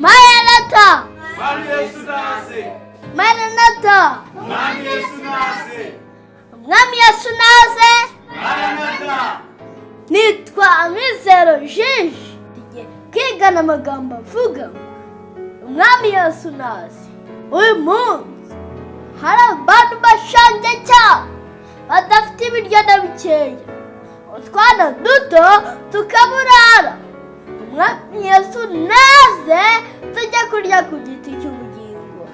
Maranatha! Mwami Yesu naze! Maranatha! Mwami Yesu naze! Mwami Yesu naze! Maranatha! Nitwa Amizero Jiji. Tugiye kwigana amagambo avuga ngo Umwami Yesu naze. Uyu munsi hari abantu bashonje cyane badafite ibiryo na bikeya, utwana duto tukaburara. Umwami Yesu naze tujya kurya ku giti cy'ubugingo.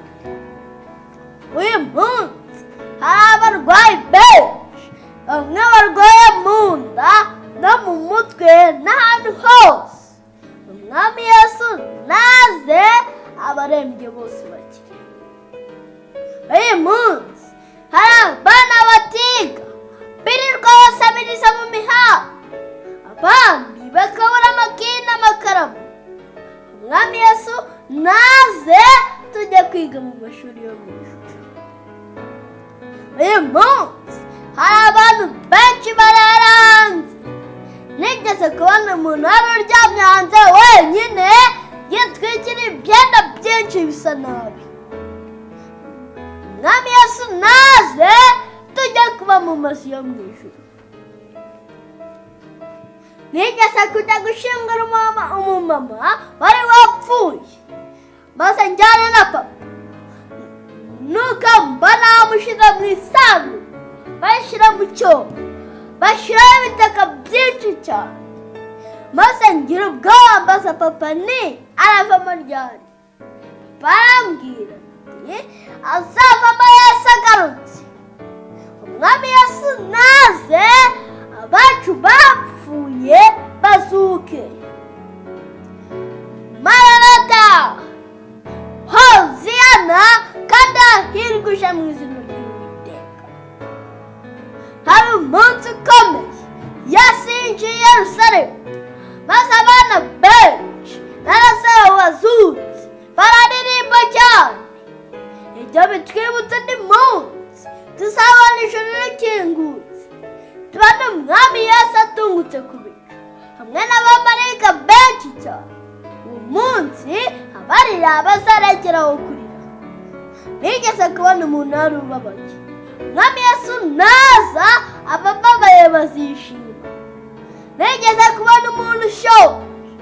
Uyu munsi hari abarwayi benshi, bamwe barwaye mu nda no mu mutwe n'ahantu hose. Umwami Yesu naze abarembye bose bakire. Uyu munsi hari abana batiga birirwa basabiriza mu mihanda, abandi bakabura amakayi n'amakaramu. Umwami Yesu naze tujye kwiga mu mashuri yo mu ijuru. Uyu munsi hari abantu benshi barara hanze. Nigeze kubona umuntu wari uryamye hanze wenyine yitwikira ibyenda byinshi bisa nabi. Umwami Yesu naze tujye kuba mu mazu yo mu ijuru. Nigeze kujya gushingura umumama wari wapfuye, maze njyana na papa, nuko mbona bamushyira mu isambu bashyira mu cyobo, bashyiraho ibitaka byinshi cyane. Maze ngira ubwoba mbaza papa ni aravamo ryari. Papa arambwira ati azavamo Yesu agarutse. Umwami Yesu naze abacu bapfuye bazuke. Maranatha! Hoziyana kandi hahirwa uje mu izina ry'Uwiteka. Hari umunsi ukomeye Yesu yinjiye i Yerusalemu, maze abana benshi n'abasore bazutse bararirimba cyane. Ibyo bitwibutsa undi munsi tuzabona ijuru rikingutse, tubona Umwami Yesu atungutse ku bicu hamwe n'abamarayika benshi cyane. Uwo munsi abarira bazarekeraho kurira. Nigeze kubona umuntu wari ubabaye. Umwami Yesu naza abababaye bazishima. Nigeze kubona umuntu ushonje.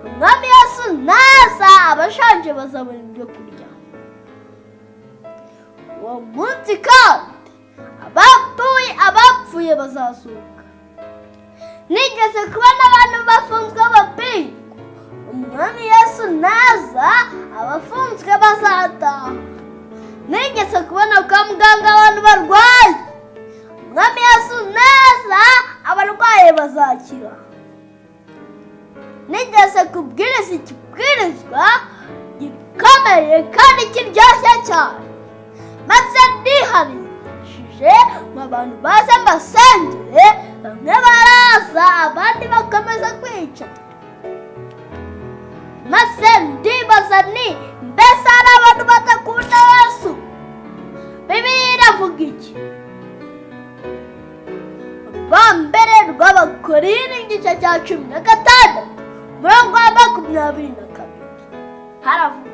Umwami Yesu naza abashonje bazabona ibyo kurya. Uwo munsi kandi abapfuye bazazuka. Nigeze kubona abantu bafunzwe amapingu. Umwami Yesu naza abafunzwe bazataha. Nigeze kubona kwa muganga abantu barwaye. Umwami Yesu naza abarwaye bazakira. Nigeze kubwiriza ikibwirizwa gikomeye kandi kiryoshye cyane, maze ndihanishije mu bantu baze mbasengere. Bamwe baraza abandi bakomeza kwica. Maze ndibaza ni mbese hari abantu badakunda Yesu? Bibiliya iravuga iki? Urwambere rw'Abakorinto igice cya 16 umurongo wa 22 haravuga,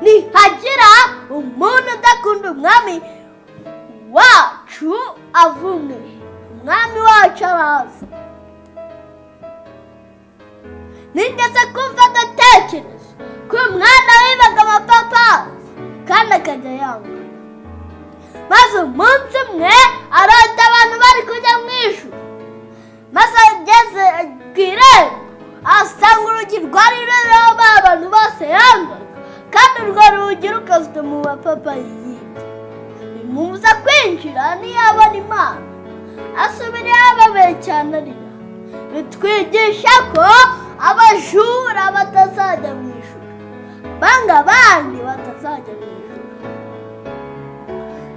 nihagira umuntu udakunda Umwami wacu avumwe. Umwami wacu araza. Nigeze kumva agatekerezo ko umwana wibaga amapapayi kandi akajya yanga. Maze umunsi umwe arota abantu bari kujya mu ijuru. Maze ageze ku irembo asanga urugi rwari ruriho abantu bose yangaga, kandi urwo rugi rukozwe mu mapapayi y'ibiti. Bimubuza kwinjira ntiyabona Imana. Asubira yababaye cyane arira. Bitwigisha ko abajura batazajya mu ijuru, banga abandi batazajya mu ijuru.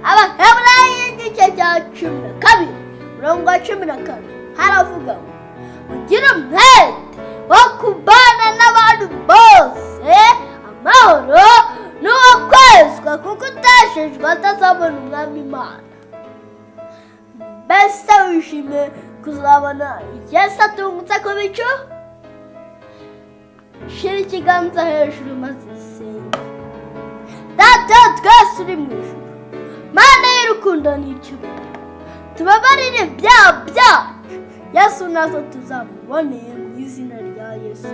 Abaheburayo igice cya 12 umurongo wa 14 haravuga ngo mugire umwete wo kubana n'abantu bose amahoro n'uwo kwezwa, kuko uteshejwe atazabona Umwami Imana. Mbese wishimiye kuzabona Yesu atungutse ku bicu? shyira ikiganza hejuru maze usenge. Data twese uri mu ijuru, Mana y'urukundo n'icyubahiro, tubabarire ibyaha byacu, Yesu nazo tuzamuboneye mu izina rya Yesu.